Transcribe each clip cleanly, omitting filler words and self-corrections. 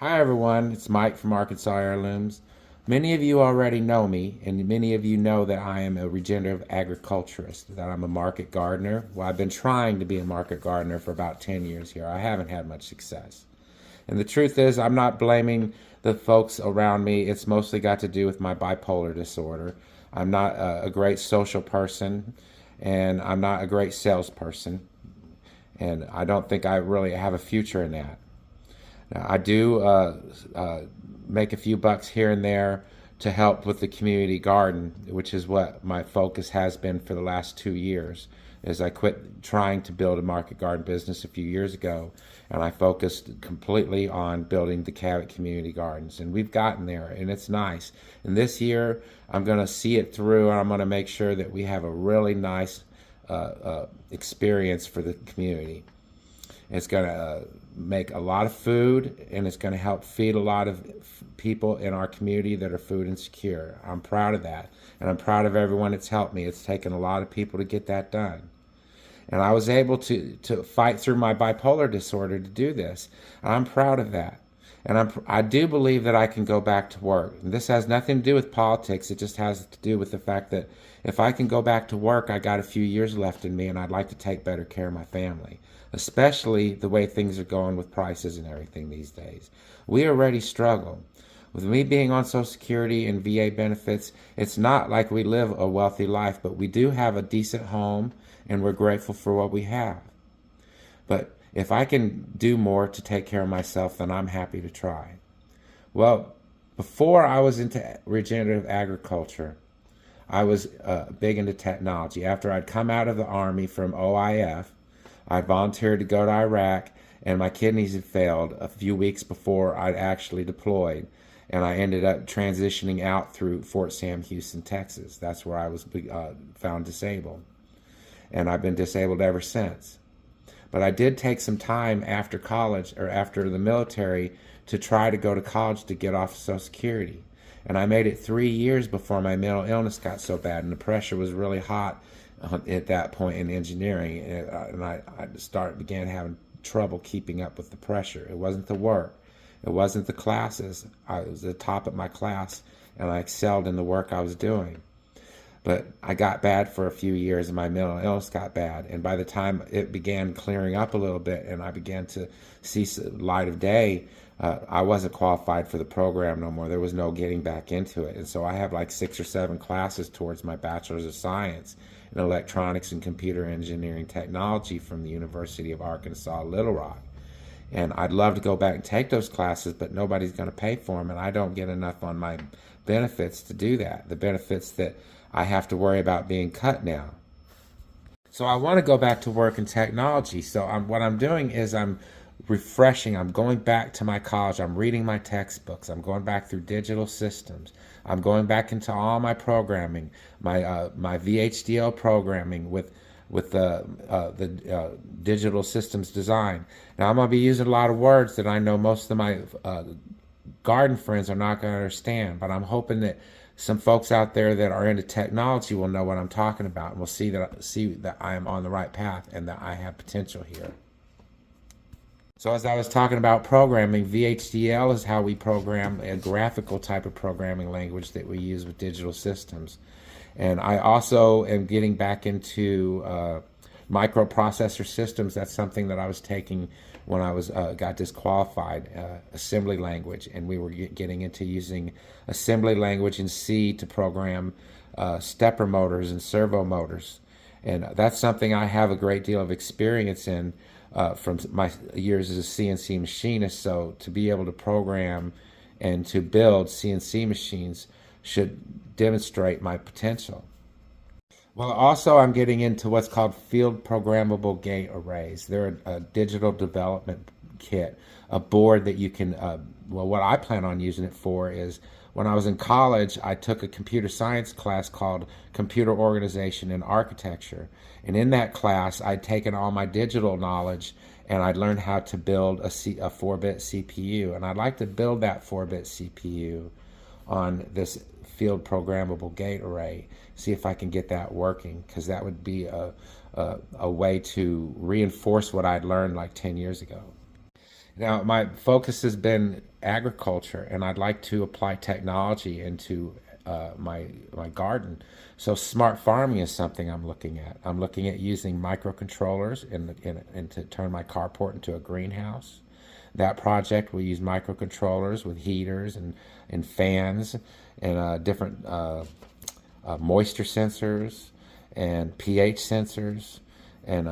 Hi everyone, it's Mike from Arkansas Heirlooms. Many of you already know me, and many of you know that I am a regenerative agriculturist, that I'm a market gardener. Well, I've been trying to be a market gardener for about 10 years here. I haven't had much success. And the truth is, I'm not blaming the folks around me. It's mostly got to do with my bipolar disorder. I'm not a great social person, and I'm not a great salesperson, and I don't think I really have a future in that. Now, I do make a few bucks here and there to help with the community garden, which is what my focus has been for the last 2 years. As I quit trying to build a market garden business a few years ago, and I focused completely on building the Cabot community gardens, and we've gotten there, and it's nice. And this year, I'm going to see it through, and I'm going to make sure that we have a really nice experience for the community. It's going to make a lot of food, and it's going to help feed a lot of people in our community that are food insecure. I'm proud of that, and I'm proud of everyone that's helped me. It's taken a lot of people to get that done. And I was able to fight through my bipolar disorder to do this. I'm proud of that. And I do believe that I can go back to work. And this has nothing to do with politics. It just has to do with the fact that if I can go back to work, I got a few years left in me, and I'd like to take better care of my family, especially the way things are going with prices and everything these days. We already struggle. With me being on Social Security and VA benefits, it's not like we live a wealthy life, but we do have a decent home, and we're grateful for what we have. But if I can do more to take care of myself, then I'm happy to try. Well, before I was into regenerative agriculture, I was big into technology. After I'd come out of the Army from OIF, I volunteered to go to Iraq, and my kidneys had failed a few weeks before I'd actually deployed. And I ended up transitioning out through Fort Sam Houston, Texas. That's where I was found disabled. And I've been disabled ever since. But I did take some time after college, or after the military, to try to go to college to get off Social Security. And I made it 3 years before my mental illness got so bad, and the pressure was really hot at that point in engineering, and I began having trouble keeping up with the pressure. It wasn't the work. It wasn't the classes. I was the top of my class, and I excelled in the work I was doing. But I got bad for a few years, and my mental illness got bad. And by the time it began clearing up a little bit, and I began to see light of day, I wasn't qualified for the program no more. There was no getting back into it. And so I have like 6 or 7 classes towards my Bachelor's of Science in Electronics and Computer Engineering Technology from the University of Arkansas, Little Rock. And I'd love to go back and take those classes, but nobody's going to pay for them, and I don't get enough on my benefits to do that. The benefits that I have to worry about being cut now. So I want to go back to work in technology. So what I'm doing is I'm refreshing. I'm going back to my college. I'm reading my textbooks. I'm going back through digital systems. I'm going back into all my programming, my VHDL programming with the digital systems design. Now I'm going to be using a lot of words that I know most of my garden friends are not going to understand, but I'm hoping that some folks out there that are into technology will know what I'm talking about, and will see that I am on the right path and that I have potential here. So as I was talking about programming, VHDL is how we program a graphical type of programming language that we use with digital systems. And I also am getting back into microprocessor systems. That's something that I was taking when I got disqualified, assembly language, and we were getting into using assembly language in C to program stepper motors and servo motors. And that's something I have a great deal of experience in from my years as a CNC machinist. So to be able to program and to build CNC machines should demonstrate my potential. Well, also I'm getting into what's called field programmable gate arrays. They're a digital development kit, a board that you can, well, what I plan on using it for is, when I was in college, I took a computer science class called Computer Organization and Architecture. And in that class, I'd taken all my digital knowledge, and I'd learned how to build a 4-bit CPU. And I'd like to build that 4-bit CPU on this field programmable gate array, see if I can get that working, because that would be a way to reinforce what I'd learned like 10 years ago. Now, my focus has been agriculture, and I'd like to apply technology into my garden. So, smart farming is something I'm looking at. I'm looking at using microcontrollers in to turn my carport into a greenhouse. That project will use microcontrollers with heaters and fans and different moisture sensors and pH sensors, and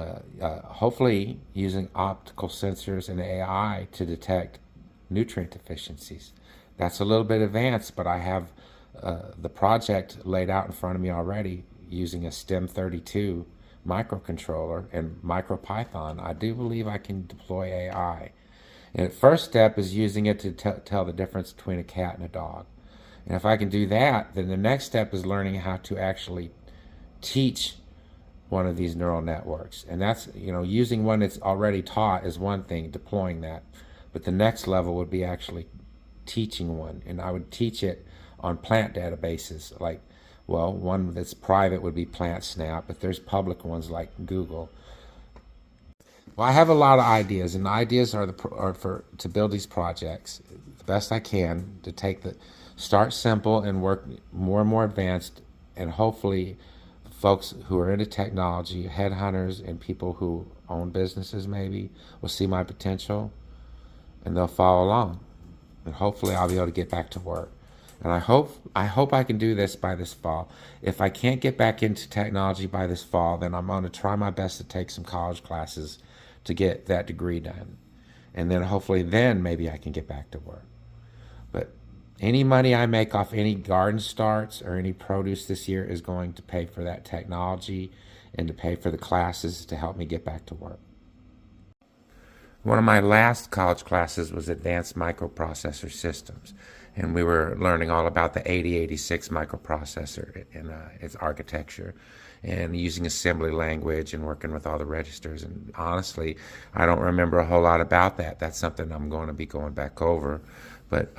hopefully using optical sensors and AI to detect nutrient deficiencies. That's a little bit advanced, but I have the project laid out in front of me already using a STEM32 microcontroller and MicroPython. I do believe I can deploy AI. And the first step is using it to tell the difference between a cat and a dog. And if I can do that, then the next step is learning how to actually teach one of these neural networks. And that's, using one that's already taught is one thing, deploying that. But the next level would be actually teaching one. And I would teach it on plant databases. One that's private would be PlantSnap, but there's public ones like Google. Well, I have a lot of ideas, and the ideas are for to build these projects the best I can, to start simple and work more and more advanced, and hopefully folks who are into technology, headhunters and people who own businesses maybe, will see my potential and they'll follow along. And hopefully I'll be able to get back to work. And I hope I can do this by this fall. If I can't get back into technology by this fall, then I'm going to try my best to take some college classes to get that degree done. And then hopefully maybe I can get back to work. But any money I make off any garden starts or any produce this year is going to pay for that technology and to pay for the classes to help me get back to work. One of my last college classes was Advanced Microprocessor Systems, and we were learning all about the 8086 microprocessor and its architecture, and using assembly language and working with all the registers. And honestly, I don't remember a whole lot about that. That's something I'm going to be going back over. But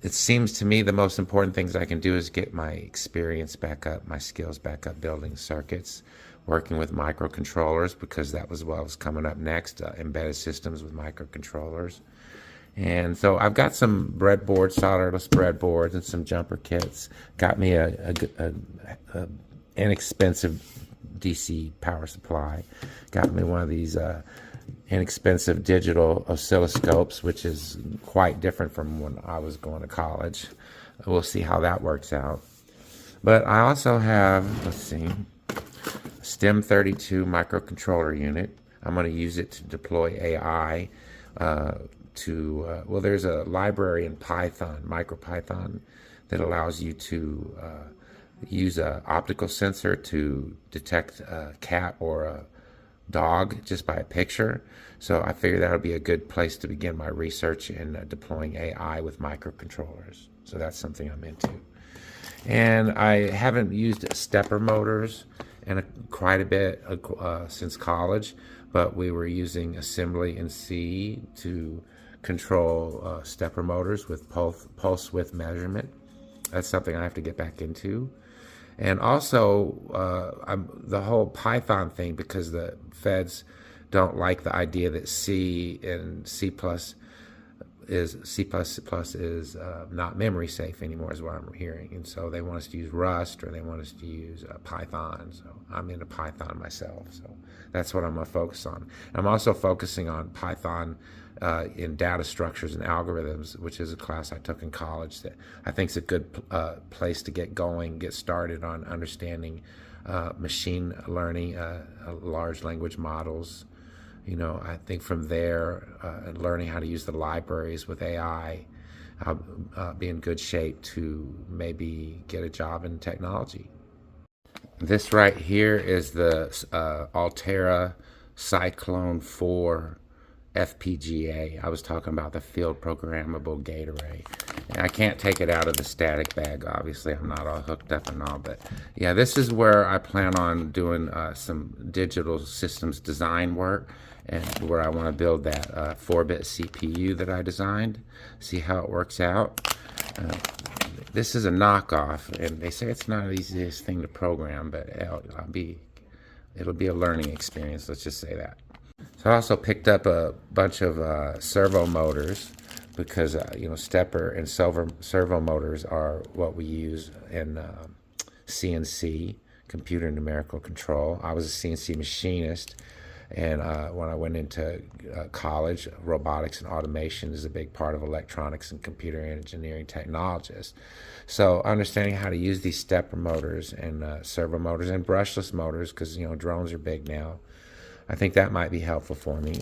it seems to me the most important things I can do is get my experience back up, my skills back up, building circuits, working with microcontrollers, because that was what was coming up next, embedded systems with microcontrollers. And so I've got some breadboards, solderless breadboards, and some jumper kits. Got me a inexpensive DC power supply. Got me one of these inexpensive digital oscilloscopes, which is quite different from when I was going to college. We'll see how that works out. But I also have, STEM32 microcontroller unit. I'm going to use it to deploy AI there's a library in Python, MicroPython, that allows you to use an optical sensor to detect a cat or a dog just by a picture. So I figured that would be a good place to begin my research in deploying AI with microcontrollers. So that's something I'm into. And I haven't used stepper motors in quite a bit since college, but we were using assembly in C to control stepper motors with pulse width measurement. That's something I have to get back into. And also the whole Python thing, because the feds don't like the idea that C and C++ is not memory safe anymore, is what I'm hearing. And so they want us to use Rust, or they want us to use Python. So I'm into Python myself. So that's what I'm going to focus on. I'm also focusing on Python in data structures and algorithms, which is a class I took in college that I think is a good place to get going, get started on understanding machine learning, large language models. I think from there, learning how to use the libraries with AI, I'll be in good shape to maybe get a job in technology. This right here is the Altera Cyclone 4 FPGA. I was talking about the field programmable gate array. And I can't take it out of the static bag, obviously. I'm not all hooked up and all, but yeah, this is where I plan on doing some digital systems design work, and where I want to build that 4-bit CPU that I designed, see how it works out. This is a knockoff, and they say it's not the easiest thing to program, but it'll be a learning experience, let's just say that. So I also picked up a bunch of servo motors because stepper and servo motors are what we use in CNC, computer numerical control. I was a CNC machinist, and when I went into college, robotics and automation is a big part of electronics and computer engineering technologists. So understanding how to use these stepper motors and servo motors and brushless motors, because drones are big now, I think that might be helpful for me.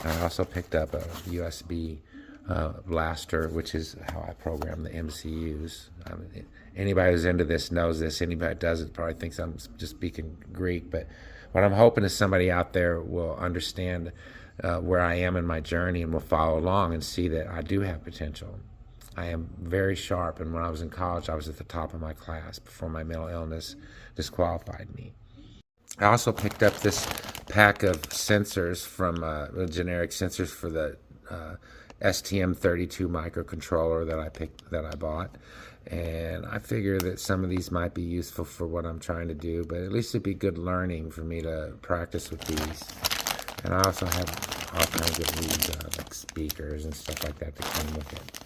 I also picked up a USB blaster, which is how I program the MCUs. Anybody who's into this knows this. Anybody that doesn't probably thinks I'm just speaking Greek. But what I'm hoping is somebody out there will understand where I am in my journey and will follow along and see that I do have potential. I am very sharp, and when I was in college, I was at the top of my class before my mental illness disqualified me. I also picked up this pack of sensors from generic sensors for the STM32 microcontroller that I bought, and I figure that some of these might be useful for what I'm trying to do, but at least it'd be good learning for me to practice with these. And I also have all kinds of these like speakers and stuff like that to come with it.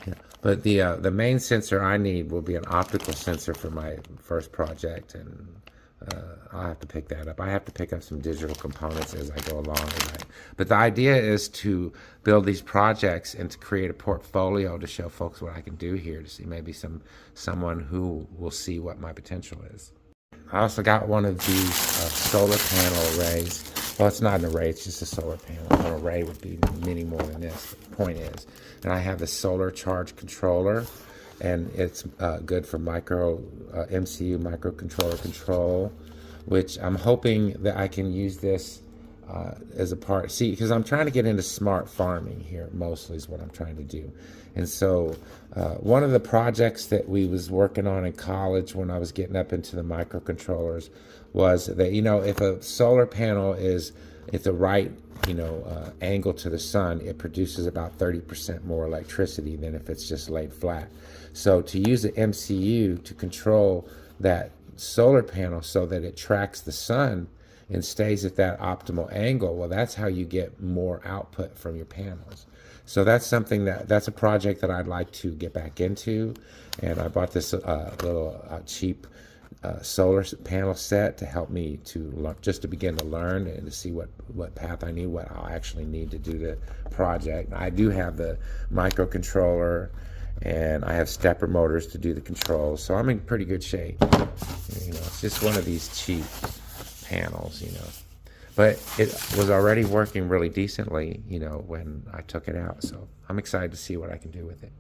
Yeah. But the main sensor I need will be an optical sensor for my first project, and I'll have to pick that up. I have to pick up some digital components as I go along. But the idea is to build these projects and to create a portfolio to show folks what I can do here, to see maybe someone who will see what my potential is. I also got one of these solar panel arrays. Well, it's not an array, it's just a solar panel. An array would be meaning more than this. The point is, and I have the solar charge controller, and it's good for MCU microcontroller control, which I'm hoping that I can use this as a part. See, because I'm trying to get into smart farming here, mostly is what I'm trying to do. And so one of the projects that we was working on in college when I was getting up into the microcontrollers was that, if a solar panel is at the right angle to the sun, it produces about 30% more electricity than if it's just laid flat. So to use the MCU to control that solar panel so that it tracks the sun and stays at that optimal angle, well, that's how you get more output from your panels. So that's a project that I'd like to get back into, and I bought this little cheap solar panel set to help me just to begin to learn and to see what path I need, what I'll actually need to do the project. I do have the microcontroller, and I have stepper motors to do the controls, so I'm in pretty good shape. It's just one of these cheap panels, but it was already working really decently, when I took it out. So I'm excited to see what I can do with it.